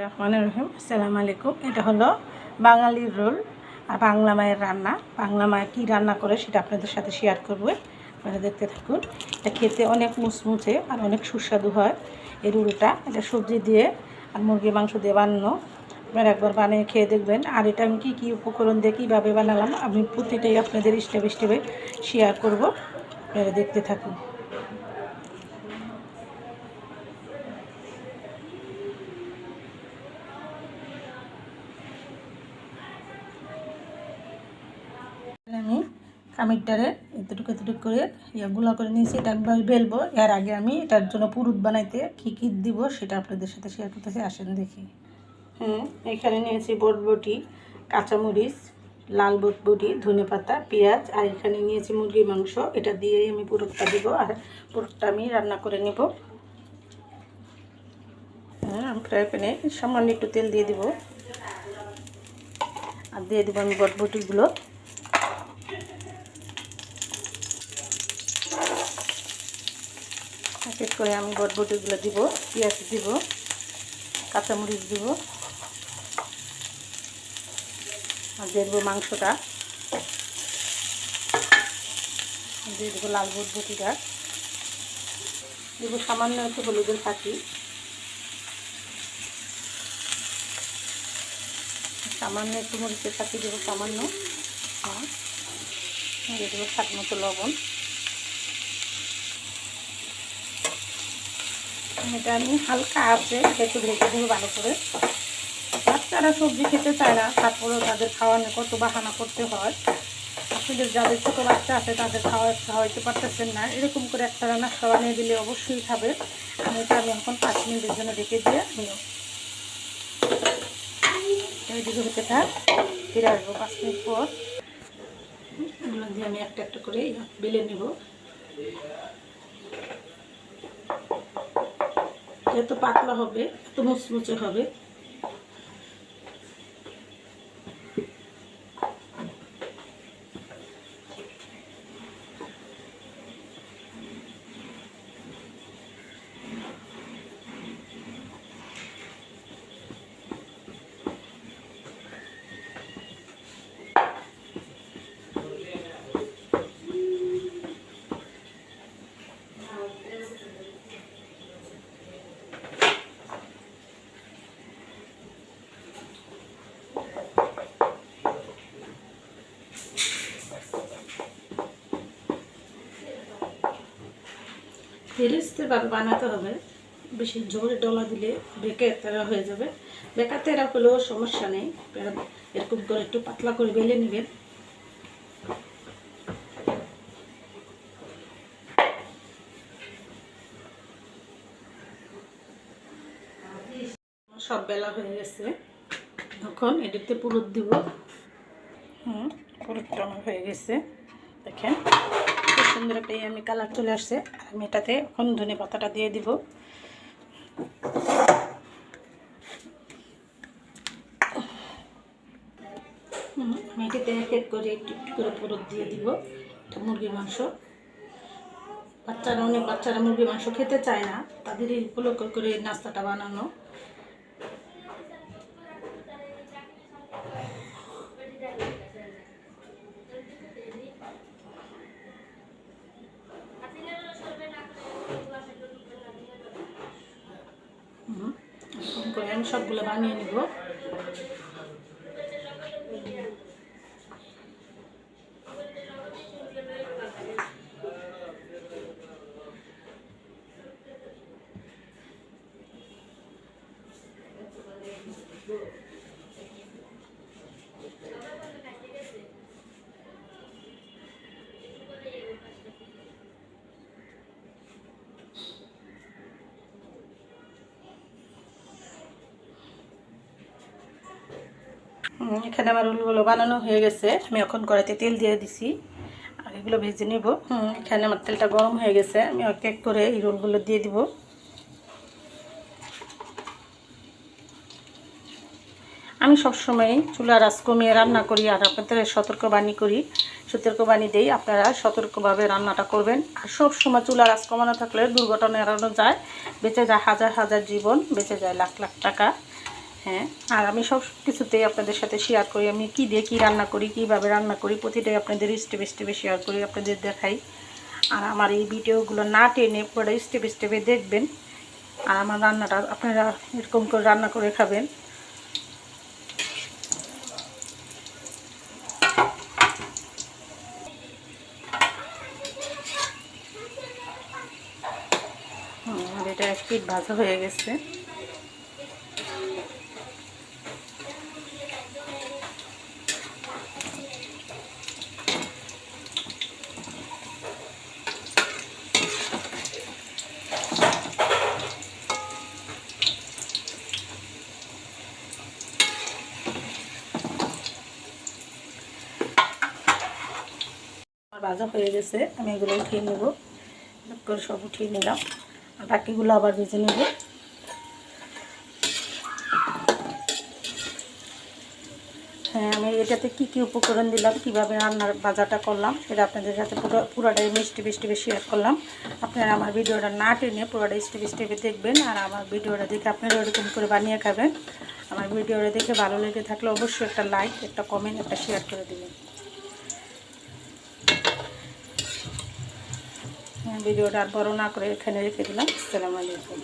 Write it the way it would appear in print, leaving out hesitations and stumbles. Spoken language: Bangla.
রহমানির রহিম। আসসালামু আলাইকুম। এটা হলো বাঙালির রোল আর বাংলা মায়ের রান্না। বাংলা মায়ের কী রান্না করে সেটা আপনাদের সাথে শেয়ার করবো, আপনারা দেখতে থাকুন। এটা খেতে অনেক মুচমুচে আর অনেক সুস্বাদু হয় এই রোলটা। এটা সবজি দিয়ে আর মুরগির মাংস দিয়ে বানানো। আপনারা একবার বানিয়ে খেয়ে দেখবেন। আর এটা আমি কী উপকরণ দিয়ে কীভাবে বানালাম আমি প্রতিটাই আপনাদের স্টেপে স্টেপে শেয়ার করবো, আপনারা দেখতে থাকুন। আমি কামিরটারে এতটুকু করে গুঁড়া করে নিয়েছি। এটা একবার বেলবো। এর আগে আমি এটার জন্য পুরুত বানাইতে কী দিব সেটা আপনাদের সাথে শেয়ার করতেছি, আসেন দেখি। এখানে নিয়েছি বটবটি, কাঁচামরিচ, লাল বটবটি, ধনেপাতা, পেঁয়াজ, আর এখানে নিয়েছি মুরগির মাংস। এটা দিয়েই আমি পুরুতটা দিব আর পুরুতটা আমি রান্না করে নেব। আমি ফ্রাই প্যানে সামান্য একটু তেল দিয়ে দিব আর দিয়ে দেবো আমি বটবটিগুলো। এক করে আমি বটবটিগুলো দিব, পেঁয়াজ দিব, কাঁচামরিচ দিব আর দিয়ে দেবো মাংসটা, দিয়ে দেবো লাল বটবটিটা, দেবো সামান্য একটু হলুদের ফাঁকি, সামান্য একটু মরিচের ফাঁকি দেবো সামান্য, দিয়ে দেবো স্বাদ মতো লবণ। এটা আমি হালকা আছে একটু ঢেকে দেবো ভালো করে। বাচ্চারা সবজি খেতে চায় না, তারপরেও তাদের খাওয়ানো কত বাহানা করতে হয়। আপনাদের যাদের ছোটো বাচ্চা আছে তাদের খাওয়াইতে পারতেছেন না, এরকম করে একটা রান্না খাওয়ানিয়ে দিলে অবশ্যই খাবে। এটা আমি এখন 5 মিনিটের জন্য ঢেকে দিয়ে এদিকে হতে থাক, ফিরে আসবো 5 মিনিট পর। এগুলো দিয়ে আমি একটা একটা করে বেলে নেব। যত পাতলা হবে এত মুচমুচে হবে। ফেরেস্তেভাবে বানাতে হবে, বেশি জোরে ডলা দিলে বেঁকে তেরা হয়ে যাবে। বেঁকা তেরা হলেও সমস্যা নেই, এরকম করে একটু পাতলা করে বেলে নেবেন। সব বেলা হয়ে গেছে, এখন এটিতে পুরুত দিব। পুরুতটা আমার হয়ে গেছে, দেখেন খুব সুন্দর একটা আমি কালার চলে আসছে। আমি এটাতে এখন ধনেপাতাটা দিয়ে দিব। আমি এটাতে এক এক করে একটু একটু করে পুরুত দিয়ে দিব। এটা মুরগির মাংস। অনেক বাচ্চারা মুরগির মাংস খেতে চায় না, তাদের এই উপলক্ষ করে নাস্তাটা বানানো। করে আমি সবগুলো বানিয়ে নেব। এখানে আমার রোলগুলো বানানো হয়ে গেছে। আমি এখন কড়াইতে তেল দিয়ে দিছি আর এগুলো ভেজে নেব। এখানে আমার তেলটা গরম হয়ে গেছে, আমি এক এক করে এই রোলগুলো দিয়ে দিব। আমি সবসময় চুলার আঁচ কমিয়ে রান্না করি আর আপনাদের সতর্কবাণী দেই, আপনারা সতর্কভাবে রান্নাটা করবেন। আর সবসময় চুলার আঁচ কমানো থাকলে দুর্ঘটনা এড়ানো যায়, বেঁচে যায় হাজার হাজার জীবন, বেঁচে যায় লাখ লাখ টাকা। হ্যাঁ, আর আমি সব কিছুতেই আপনাদের সাথে শেয়ার করি, আমি কী দিয়ে কী রান্না করি, কীভাবে রান্না করি, প্রতিটাই আপনাদের স্টেপে স্টেপে শেয়ার করি, আপনাদের দেখাই। আর আমার এই ভিডিওগুলো না টেনে পুরো স্টেপে স্টেপে দেখবেন, আর আমার রান্নাটা আপনারা এরকম করে রান্না করে খাবেন। আর এটা এক পিঠ ভাজা হয়ে গেছে। ভাজা হয়ে গেছে, আমি এগুলো উঠিয়ে নেব, করে সব উঠিয়ে নিলাম, আর বাকিগুলো আবার ভেজে নেব। হ্যাঁ, আমি এটাতে কী কী উপকরণ দিলাম, কীভাবে রান্নার ভাজাটা করলাম, সেটা আপনাদের সাথে পুরোটাই স্টেপে স্টেপে শেয়ার করলাম। আপনারা আমার ভিডিওটা না টেনে পুরোটা স্টেপে স্টেপে দেখবেন, আর আমার ভিডিওটা দেখে আপনারা এরকম করে বানিয়ে খাবেন। আমার ভিডিওটা দেখে ভালো লেগে থাকলে অবশ্যই একটা লাইক, একটা কমেন্ট, একটা শেয়ার করে দেবেন। ভিডিওটা আর বড় না করে এখানে রেখে দিলাম। আসসালামু আলাইকুম।